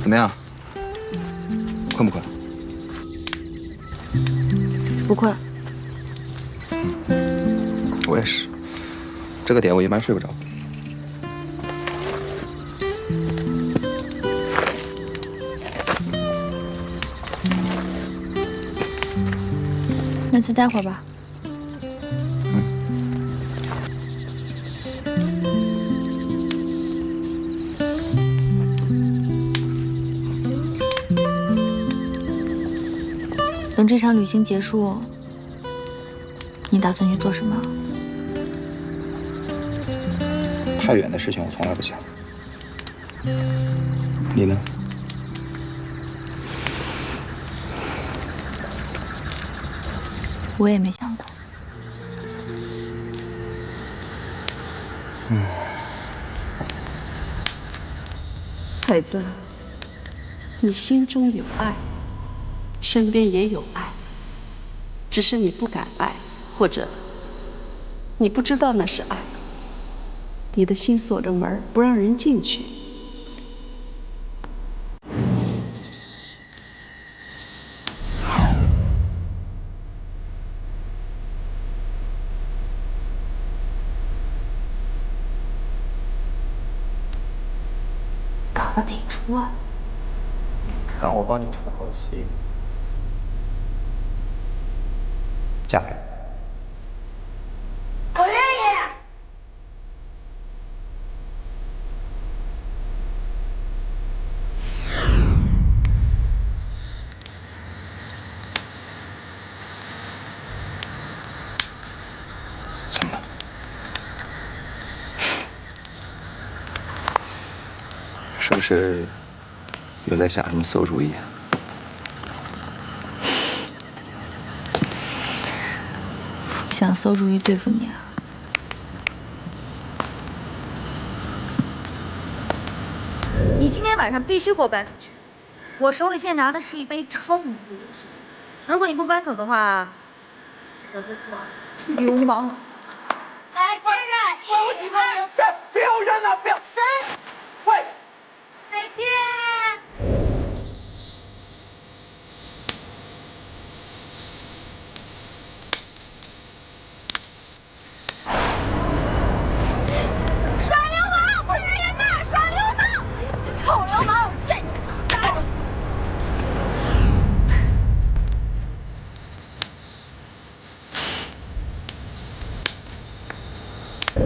怎么样？困不困？不困。我也是，这个点我一般睡不着。那再待会儿吧。等这场旅行结束，你打算去做什么？太远的事情我从来不想。你呢？我也没想到。孩子，你心中有爱，身边也有爱，只是你不敢爱，或者你不知道那是爱。你的心锁着门，不让人进去。搞得挺出啊！让我帮你喘口气。嫁给我。我愿意。怎么了？是不是又在想什么馊主意啊？想馊主意对付你啊？你今天晚上必须给我搬出去。我手里现在拿的是一杯超浓郁的酒，如果你不搬走的话，我就流氓了。来，快点！我几分钟？不要扔了，不要！3，喂，再见。耍流氓！不认人呐！耍流氓！臭流氓！我见你打你！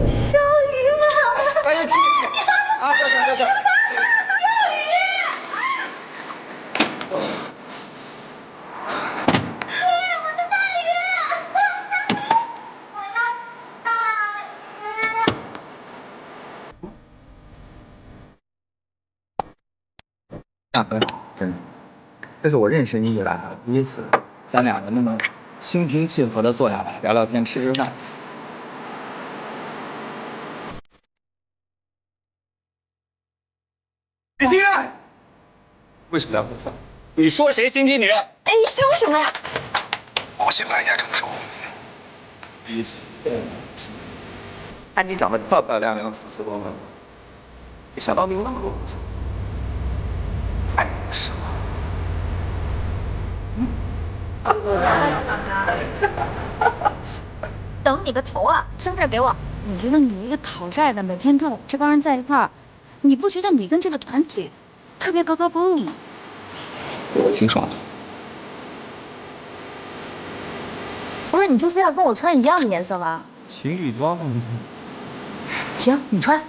小鱼嘛！哎呀，去！啊，行。大哥，真的，这是我认识你以来第一次，咱俩人那么心平气和的坐下来聊聊天、吃饭。李欣，为什么要分手？你说谁心机女？哎，你凶什么呀？我喜欢人家成熟。李欣，看你长得漂漂亮亮、斯斯文文，没想到你有那么多故事。爱什么？等你个头啊！身份证给我。你觉得你一个讨债的，每天跟我们这帮人在一块儿，你不觉得你跟这个团体特别格格不入吗？我挺爽的。不是，你就非要跟我穿一样的颜色吗？情侣装。行，你穿。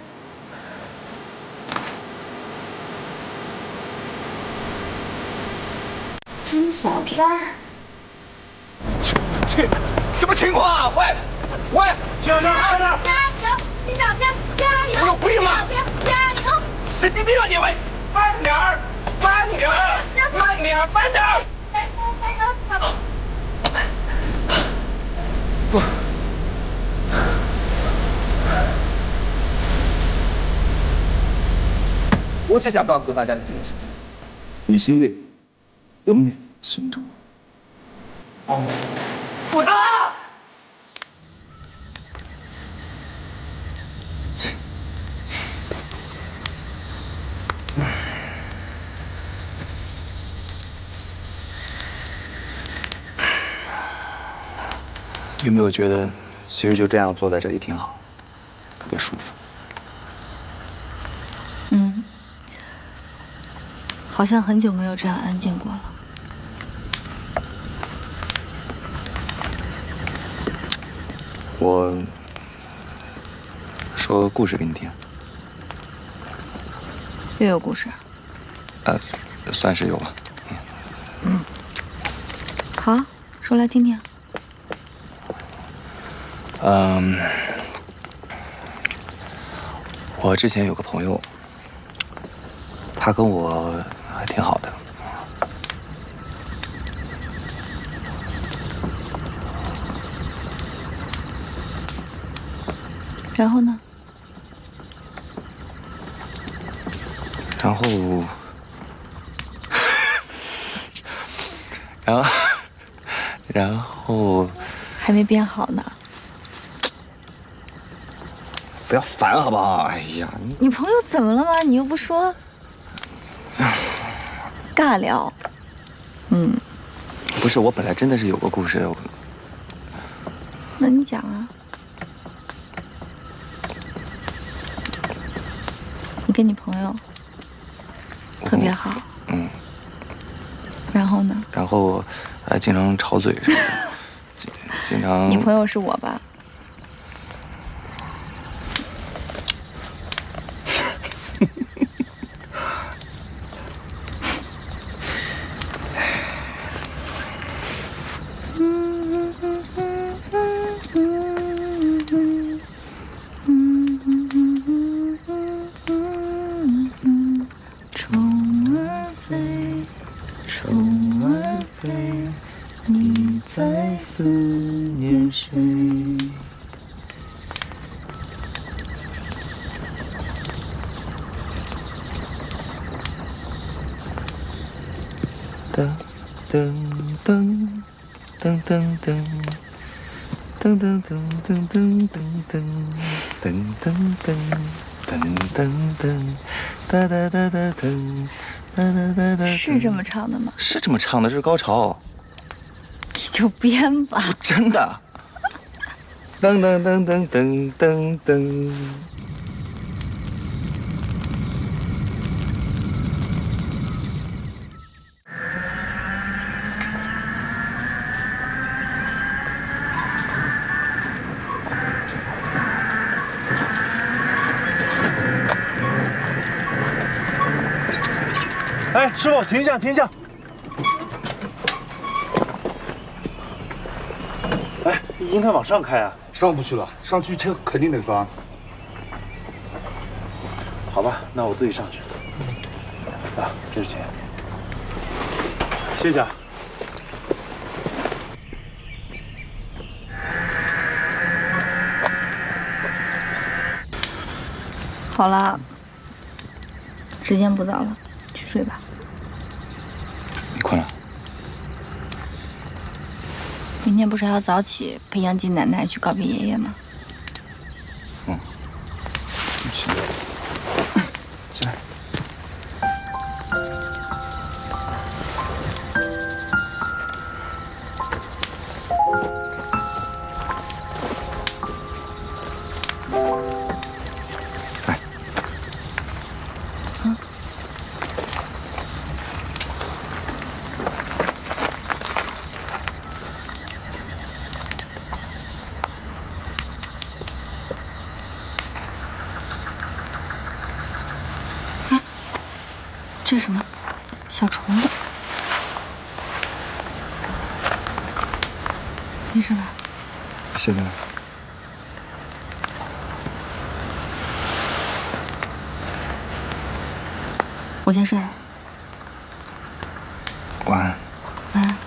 金小天儿，这什么情况啊？喂，金小天，快点！加油，金小天，加油！我有病吗？加油！神经病啊你！喂，慢点儿！慢点儿！不，我只想告诉大家一件事情：你心里永远心中。滚啊！有没有觉得，其实就这样坐在这里挺好，特别舒服？嗯，好像很久没有这样安静过了。我说个故事给你听。又有故事？算是有吧。好，说来听听。我之前有个朋友，他跟我还挺好的。然后呢？然后，然后，还没变好呢。不要烦好不好？哎呀，你朋友怎么了吗？你又不说。尬聊。不是，我本来真的是有个故事的。那你讲啊。你跟你朋友特别好。然后呢？然后，经常吵嘴什么的，经常。你朋友是我吧？是这么唱的吗？是这么唱的，这是高潮。你就编吧。真的。噔噔噔噔噔噔噔。哎，师傅，停一下，停一下！哎，应该往上开啊。上不去了，上去车肯定得翻。好吧，那我自己上去。啊，这是钱，谢谢啊。好了，时间不早了，去睡吧。你困了？明天不是还要早起陪杨吉奶奶去告别爷爷吗？行。进来。来。这是什么？小虫子。没事吧？现在。我先睡了。晚安。晚安。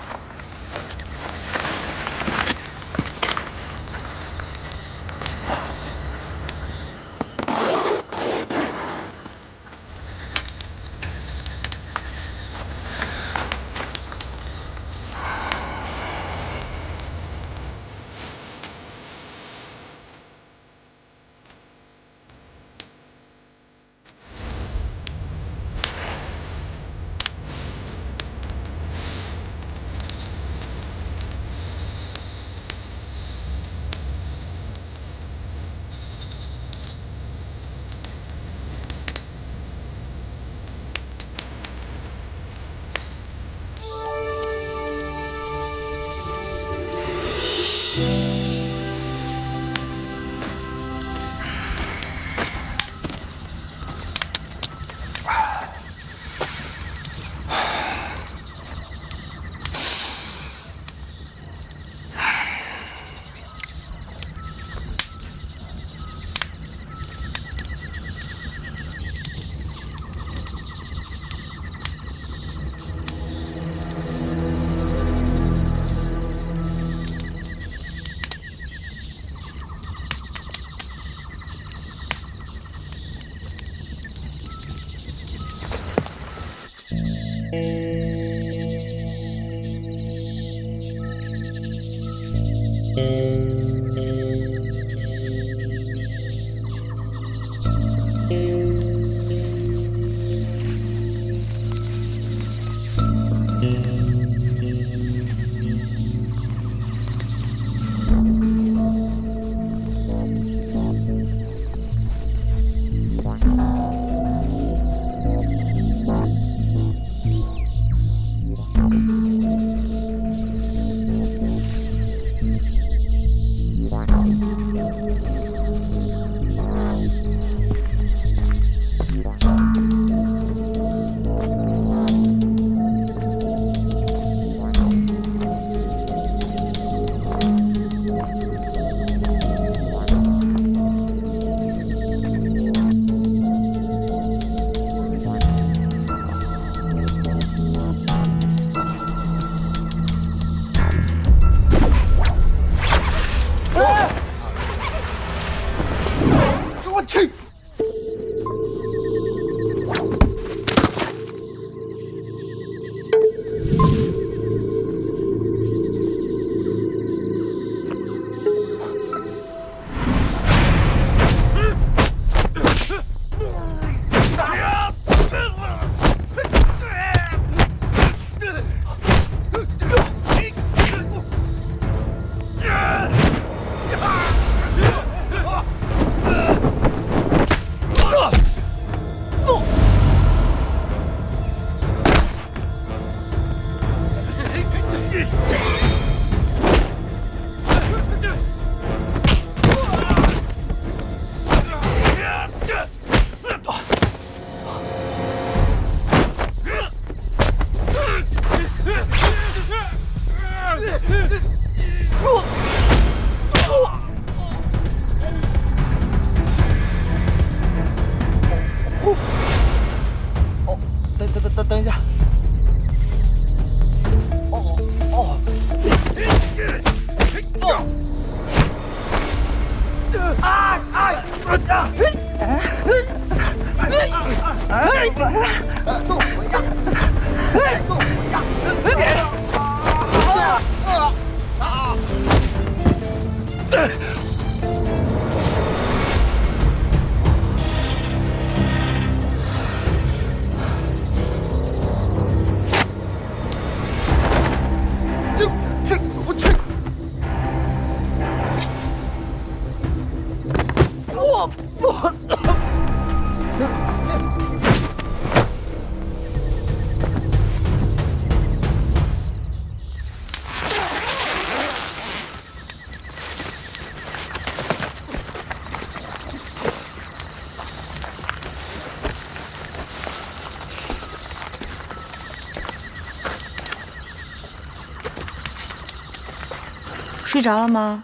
睡着了吗？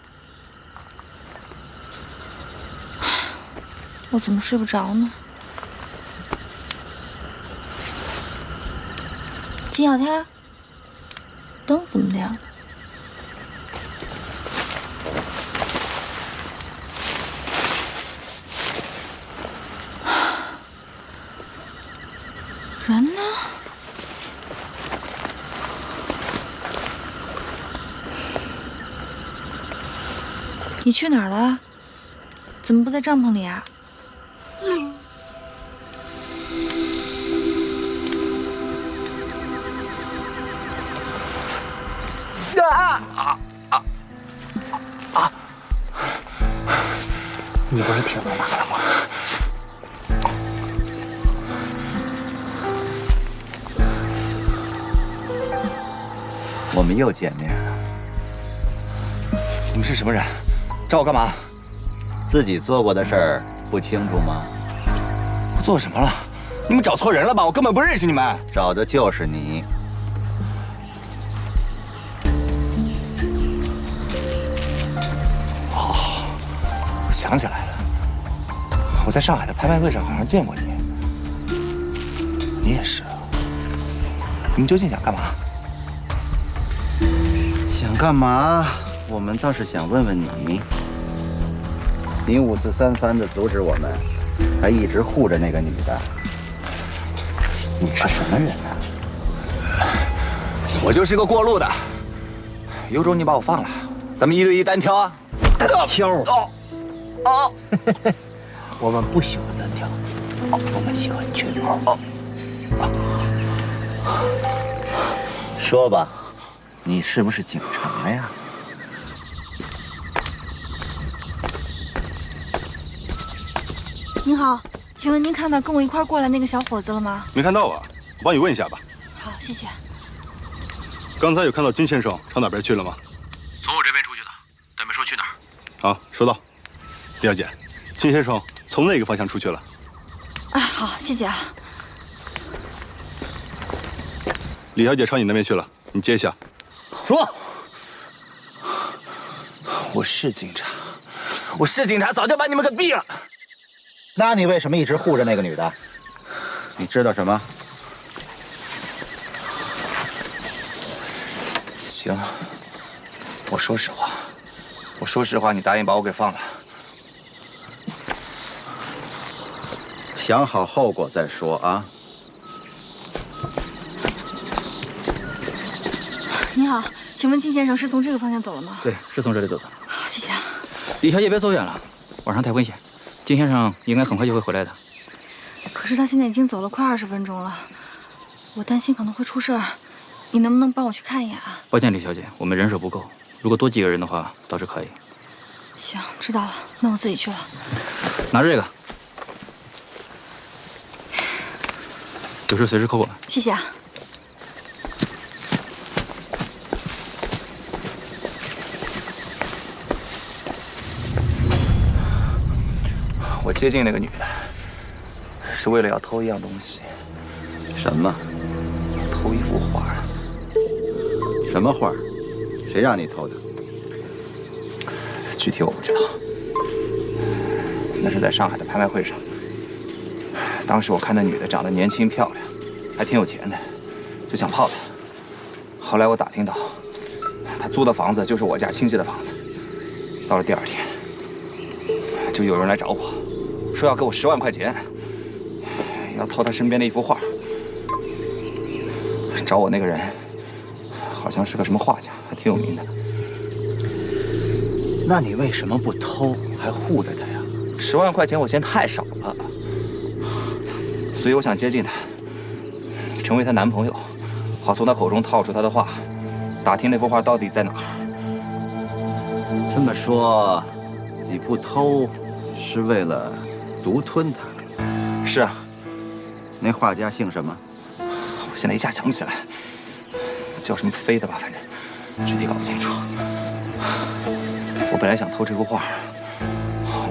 我怎么睡不着呢？金小天，灯怎么亮？人呢？你去哪儿了？怎么不在帐篷里啊？你不是听到哪了吗？我们又见面了。你们是什么人？找我干嘛？自己做过的事儿不清楚吗？我做什么了？你们找错人了吧？我根本不认识你们。找的就是你。哦，我想起来了，我在上海的拍卖会上好像见过你。你也是。你们究竟想干嘛？想干嘛？我们倒是想问问你。你五次三番的阻止我们，还一直护着那个女的，你是什么人啊？我就是个过路的。有种你把我放了，咱们1对1单挑啊！挑？哦，我们不喜欢单挑，我们喜欢群殴。说吧，你是不是警察呀？您好，请问您看到跟我一块过来那个小伙子了吗？没看到啊，我帮你问一下吧。好，谢谢。刚才有看到金先生朝哪边去了吗？从我这边出去的，但没说去哪儿。好，收到。李小姐，金先生从那个方向出去了。啊，好，谢谢啊。李小姐朝你那边去了，你接一下。说，我是警察，我是警察，早就把你们给毙了。那你为什么一直护着那个女的？你知道什么？行，我说实话，你答应把我给放了。想好后果再说啊。你好，请问金先生是从这个方向走了吗？对，是从这里走的。好，谢谢啊。李小姐别走远了，晚上太危险。金先生应该很快就会回来的。可是他现在已经走了快20分钟了，我担心可能会出事儿。你能不能帮我去看一眼啊？抱歉，李小姐，我们人手不够，如果多几个人的话，倒是可以。行，知道了，那我自己去了。拿着这个，有事随时扣我们。谢谢啊。我接近那个女的，是为了要偷一样东西。什么？偷一幅画。什么画？谁让你偷的？具体我不知道。那是在上海的拍卖会上。当时我看那女的长得年轻漂亮，还挺有钱的，就想泡她。后来我打听到，她租的房子就是我家亲戚的房子。到了第2天，就有人来找我，说要给我10万块钱，要偷他身边的一幅画。找我那个人好像是个什么画家，还挺有名的。那你为什么不偷，还护着他呀？10万块钱我嫌太少了，所以我想接近他，成为她男朋友，好从他口中套出他的话，打听那幅画到底在哪儿。这么说，你不偷是为了独吞它？是啊。那画家姓什么？我现在一下想不起来，叫什么飞的吧，反正具体搞不清楚。我本来想偷这幅画，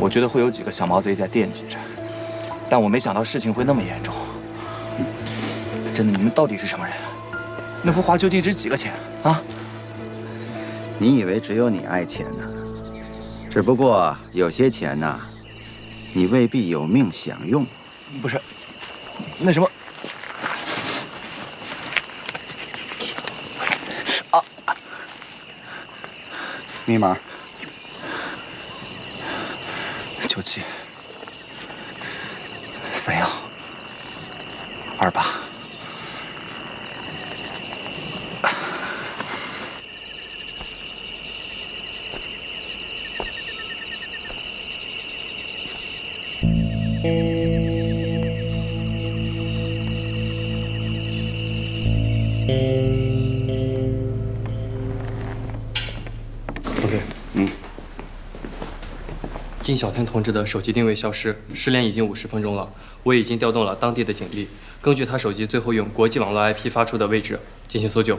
我觉得会有几个小毛贼在惦记着，但我没想到事情会那么严重。真的，你们到底是什么人？那幅画究竟值几个钱啊？你以为只有你爱钱呢？只不过有些钱呢，你未必有命享用。不是，那什么。 密码97 31 28。金小天同志的手机定位消失，失联已经50分钟了。我已经调动了当地的警力，根据他手机最后用国际网络 IP 发出的位置进行搜救。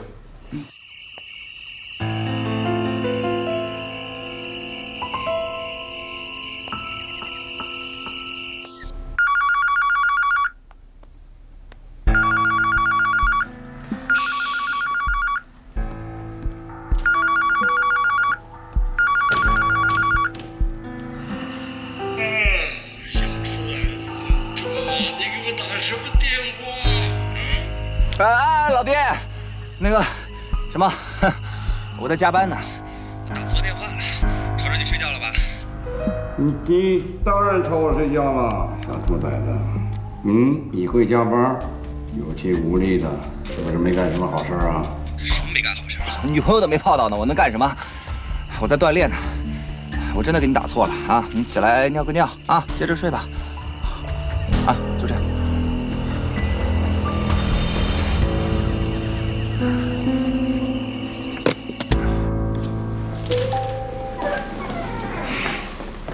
老爹，那个什么，我在加班呢，打错电话了，吵着你睡觉了吧？你当然吵我睡觉了，小兔崽子。你会加班，有气无力的，是不是没干什么好事啊？什么没干好事？女朋友都没泡到呢，我能干什么？我在锻炼呢。我真的给你打错了啊！你起来尿个尿啊，接着睡吧。啊，就这样。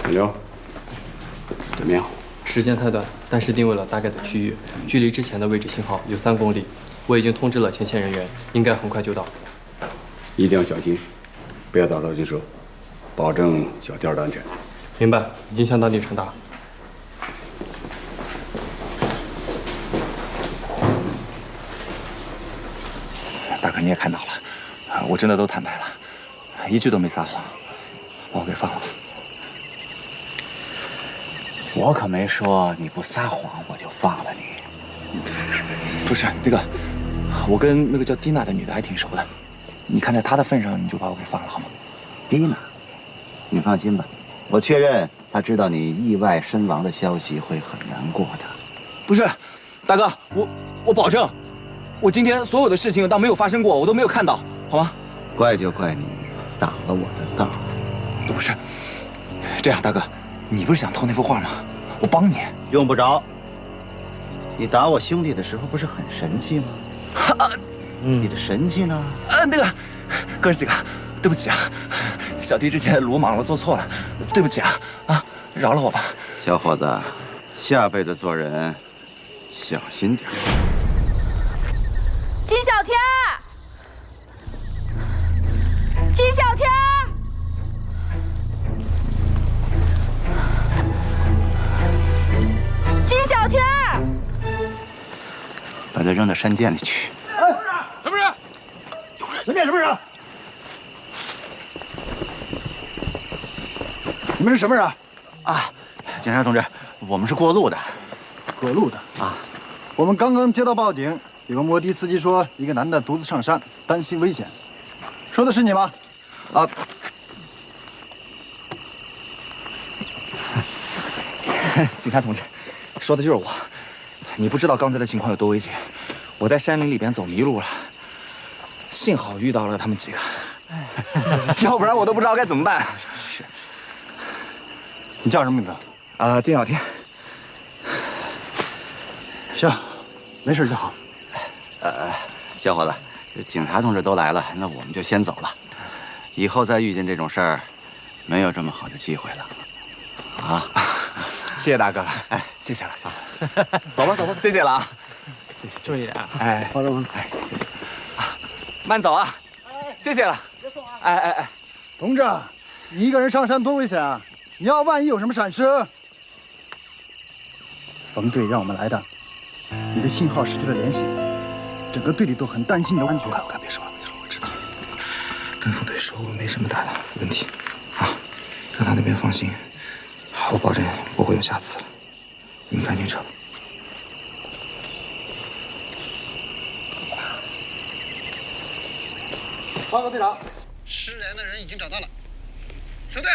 小刘，怎么样？时间太短，但是定位了大概的区域，距离之前的位置信号有3公里。我已经通知了前线人员，应该很快就到。一定要小心，不要打草惊蛇，保证小店的安全。明白，已经向当地传达。大哥，你也看到了，我真的都坦白了，一句都没撒谎，把我给放了。 我可没说你不撒谎我就放了你。不是那个，我跟那个叫蒂娜的女的还挺熟的，你看在她的份上，你就把我给放了好吗？蒂娜，你放心吧，我确认她知道你意外身亡的消息会很难过的。不是，大哥，我保证，我今天所有的事情当没有发生过，我都没有看到，好吗？怪就怪你挡了我的道。不是，这样，大哥。 你不是想偷那幅画吗？我帮你，用不着。你打我兄弟的时候不是很神气吗？你的神气呢？那个，哥儿几个，对不起啊，小弟之前鲁莽了，做错了，对不起啊，饶了我吧。小伙子，下辈子做人小心点。金小天，金小天。 金小天，把他扔到山涧里去。哎，什么人？有人！前面什么人？你们是什么人？啊，警察同志，我们是过路的。过路的啊！我们刚刚接到报警，有个摩的司机说一个男的独自上山，担心危险。说的是你吗？啊。警察同志，说的就是我。你不知道刚才的情况有多危险，我在山林里边走迷路了，幸好遇到了他们几个，要不然我都不知道该怎么办。是。你叫什么名字？金小天。行，没事就好。小伙子，警察同志都来了，那我们就先走了。以后再遇见这种事儿，没有这么好的机会了。啊，谢谢大哥，哎，谢谢了，谢谢了。走吧，走吧，谢谢了啊，谢谢，注意点啊。哎，保重，哎，谢谢。慢走啊，谢谢了。别送啊。哎，同志，你一个人上山多危险啊！你要万一有什么闪失，冯队让我们来的，你的信号失去了联系。整个队里都很担心你的安全。我别说了，我知道。跟副队说我没什么大的问题，啊，让他那边放心，我保证不会有下次了。你们赶紧撤吧。报告队长，失联的人已经找到了。收队。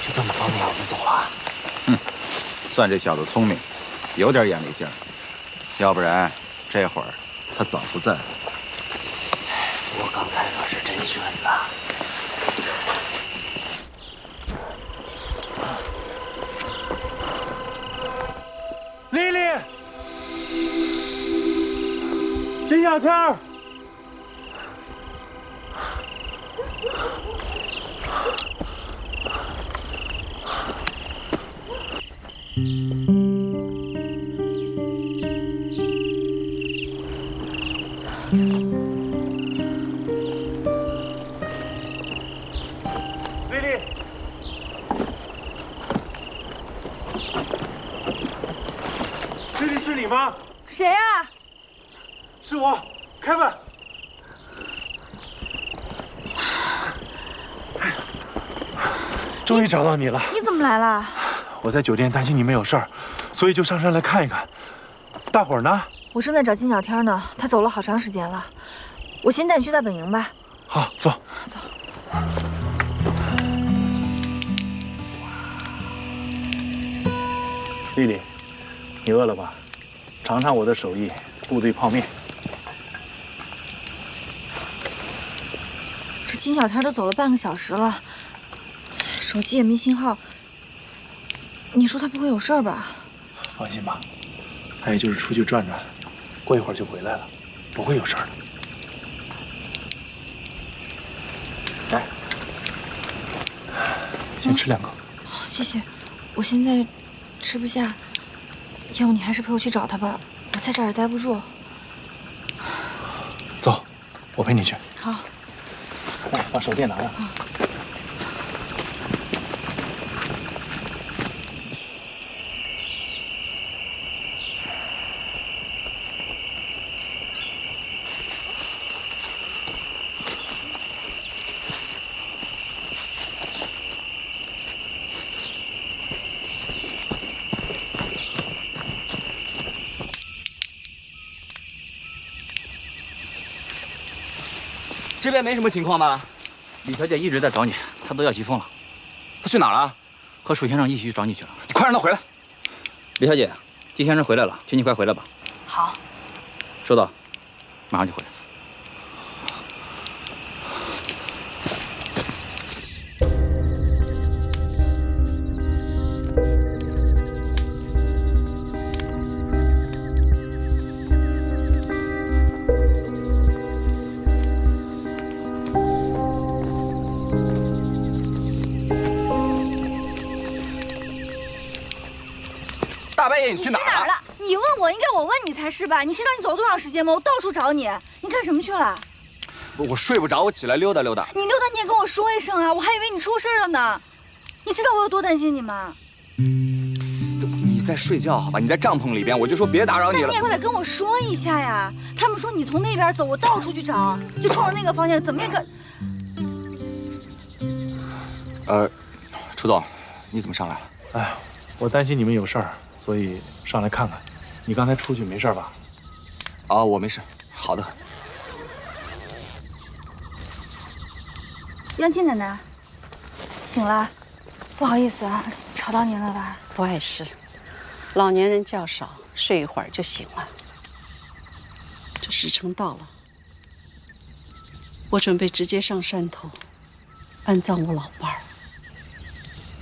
就这么帮老子走了？算这小子聪明，有点眼力劲儿，要不然这会儿他早不在了。我刚才可是真悬呐！丽丽，金小天。丽丽，丽丽是你吗？谁啊？是我，凯文。终于找到你了。你怎么来了？我在酒店担心你没有事儿，所以就上山来看一看。大伙儿呢？我正在找金小天呢，他走了好长时间了。我先带你去大本营吧。好，走。走。丽丽，你饿了吧？尝尝我的手艺，部队泡面。这金小天都走了半个小时了，手机也没信号。你说他不会有事儿吧？放心吧，他也就是出去转转，过一会儿就回来了，不会有事儿的。来，先吃2口。谢谢，我现在吃不下，要不你还是陪我去找他吧，我在这儿也待不住。走，我陪你去。好。来，把手电拿上。这边没什么情况吧？李小姐一直在找你，她都要急疯了。她去哪儿了？和楚先生一起去找你去了。你快让她回来。李小姐，金先生回来了，请你快回来吧。好。收到，马上就回来。大半夜你去哪儿了？你问我，应该我问你才是吧？你知道你走了多长时间吗？我到处找你，你干什么去了？我睡不着，我起来溜达溜达。你溜达你也跟我说一声啊，我还以为你出事了呢。你知道我有多担心你吗？你在睡觉好吧？你在帐篷里边，我就说别打扰你了。那你也快点跟我说一下呀！他们说你从那边走，我到处去找，就冲着那个方向，怎么也可……楚总，你怎么上来了？哎，我担心你们有事儿，所以上来看看。你刚才出去没事吧？啊，我没事，好的。央青奶奶，醒了，不好意思啊，吵到您了吧？不碍事，老年人觉少，睡一会儿就醒了。这时辰到了，我准备直接上山头安葬我老伴儿。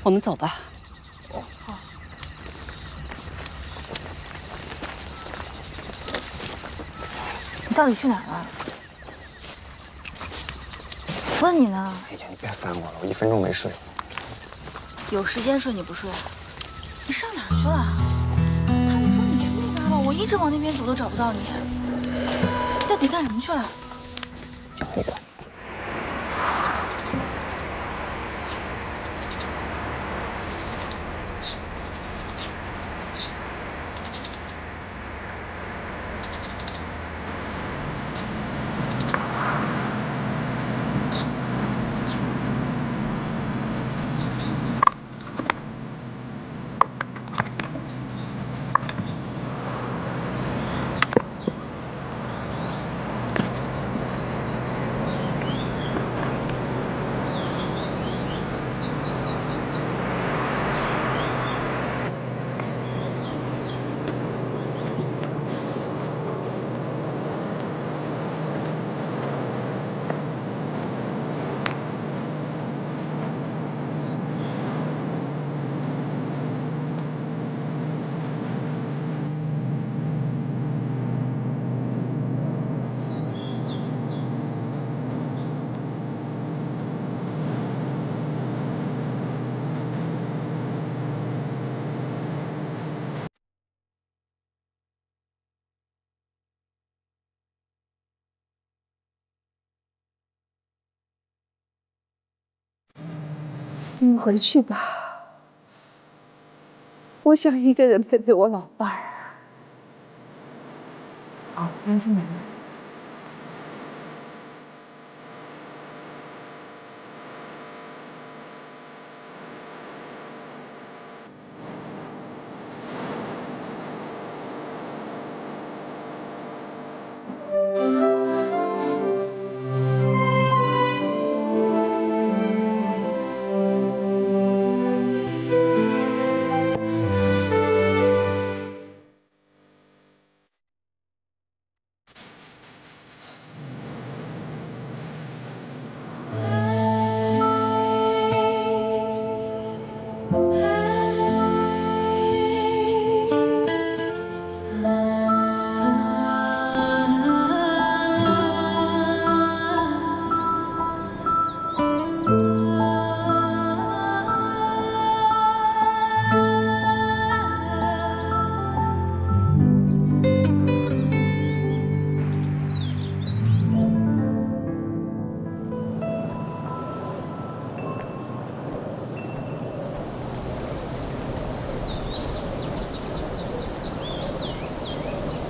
我们走吧。哦，好。你到底去哪儿了？问你呢。哎呀，你别烦我了，我1分钟没睡。有时间睡你不睡？你上哪儿去了？他们说你去那边了，我一直往那边走都找不到你。你到底干什么去了？不管。你们回去吧，我想一个人陪陪我老伴儿。好，央青奶奶。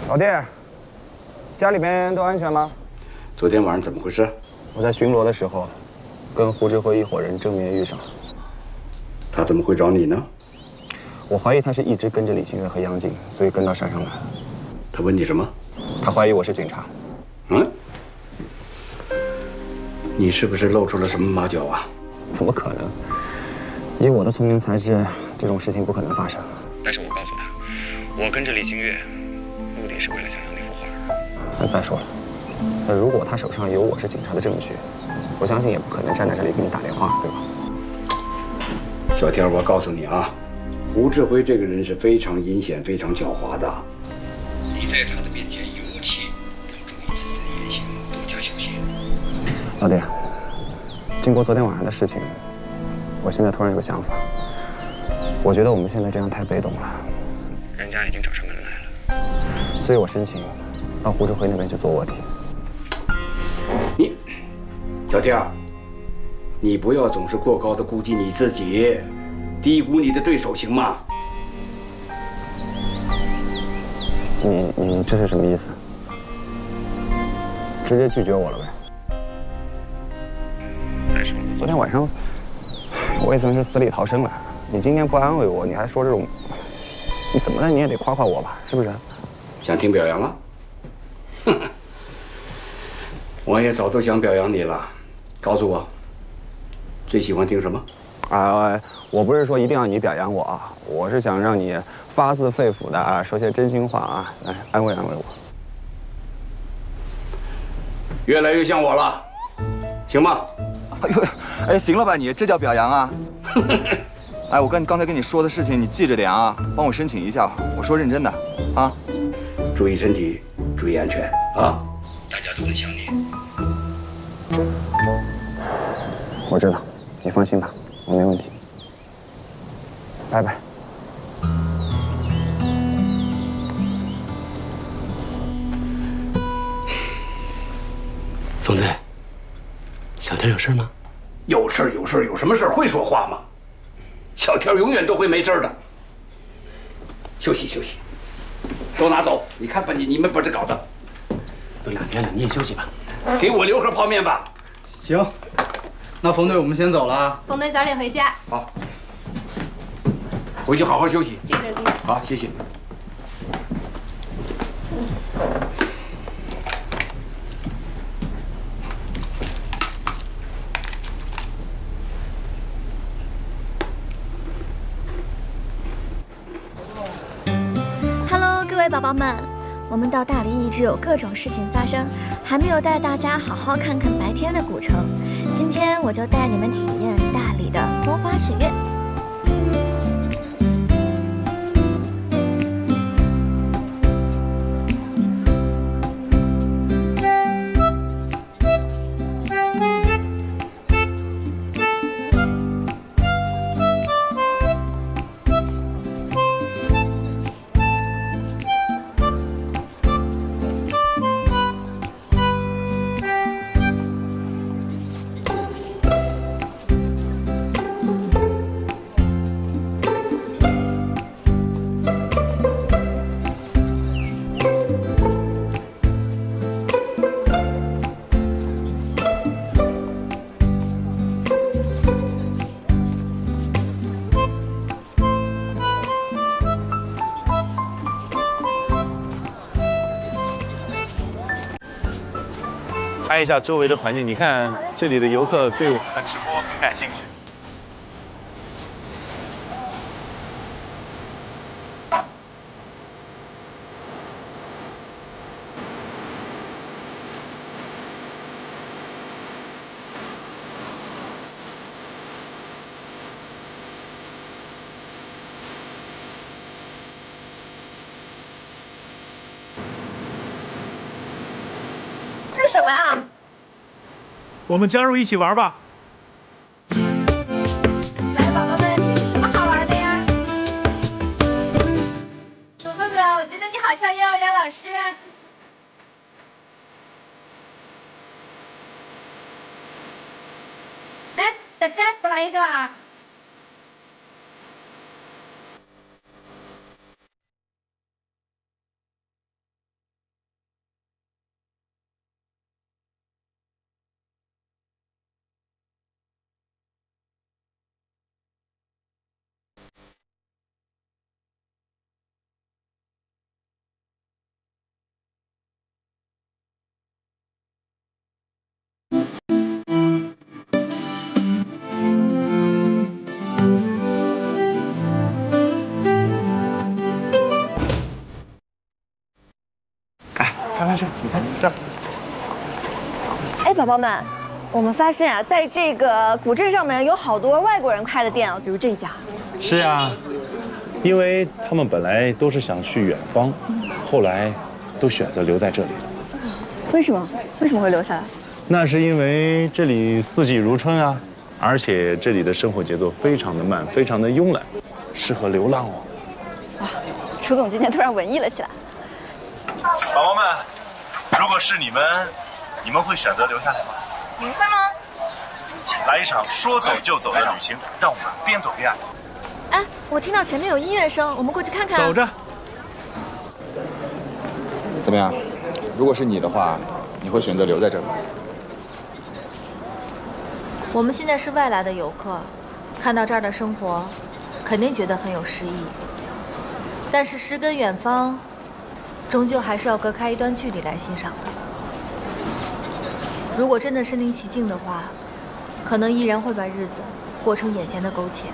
老弟，家里边都安全吗？昨天晚上怎么回事？我在巡逻的时候，跟胡志辉一伙人正面遇上。他怎么会找你呢？我怀疑他是一直跟着李清月和杨静，所以跟到山上来了。他问你什么？他怀疑我是警察。嗯？你是不是露出了什么马脚啊？怎么可能？以我的聪明才智，这种事情不可能发生。但是我告诉他，我跟着李清月，目的是为了想要那幅画。那再说了，那如果他手上有我是警察的证据，我相信也不可能站在这里给你打电话，对吧？小天，我告诉你啊，胡志辉这个人是非常阴险、非常狡猾的。你在他的面前尤其要注意自己的言行，多加小心。老弟，经过昨天晚上的事情，我现在突然有个想法，我觉得我们现在这样太被动了。人家已经找上门来了，所以我申请到胡志辉那边去做卧底。你，小天，你不要总是过高的估计你自己，低估你的对手，行吗？你这是什么意思？直接拒绝我了呗？再说了，昨天晚上我也算是死里逃生了，你今天不安慰我，你还说这种……你怎么了你也得夸夸我吧，是不是？想听表扬了？哼，我也早都想表扬你了。告诉我，最喜欢听什么？我不是说一定要你表扬我啊，我是想让你发自肺腑的啊说些真心话啊，来安慰安慰我。越来越像我了，行吗？哎，行了吧你，这叫表扬啊？哎，我刚才跟你说的事情，你记着点啊，帮我申请一下。我说认真的，啊。注意身体，注意安全啊！大家都很想你。我知道，你放心吧，我没问题。拜拜。冯队，小天有事吗？有事儿有事儿，有什么事儿会说话吗？小天永远都会没事的。休息休息，都拿走！你看把你们把这搞的，都2天了，你也休息吧。给我留盒泡面吧。行，那冯队我们先走了啊。冯队早点回家。好，回去好好休息。这个好，谢谢。Hello， 各位宝宝们，我们到大理一直有各种事情发生，还没有带大家好好看看白天的古城。今天我就带你们体验大理的风花雪月。拍一下周围的环境，你看这里的游客对我们的直播很感兴趣。这是什么呀？我们加入一起玩吧。来，宝宝们，这是什么好玩的呀？鼠哥哥，我觉得你好像幼儿园老师。来，大家过来一个啊！看，你看这儿。哎，宝宝们，我们发现啊，在这个古镇上面有好多外国人开的店啊，比如这家。是呀，因为他们本来都是想去远方，后来都选择留在这里了。为什么？为什么会留下来？那是因为这里四季如春啊，而且这里的生活节奏非常的慢，非常的慵懒，适合流浪哦。哇，楚总今天突然文艺了起来。宝宝们，如果是你们会选择留下来吗？你会吗？来一场说走就走的旅行，让我们边走边爱。哎，我听到前面有音乐声，我们过去看看。走着。怎么样？如果是你的话，你会选择留在这里吗？我们现在是外来的游客，看到这儿的生活，肯定觉得很有诗意。但是诗跟远方，终究还是要隔开一段距离来欣赏的。如果真的身临其境的话，可能依然会把日子过成眼前的苟且。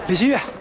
李新月。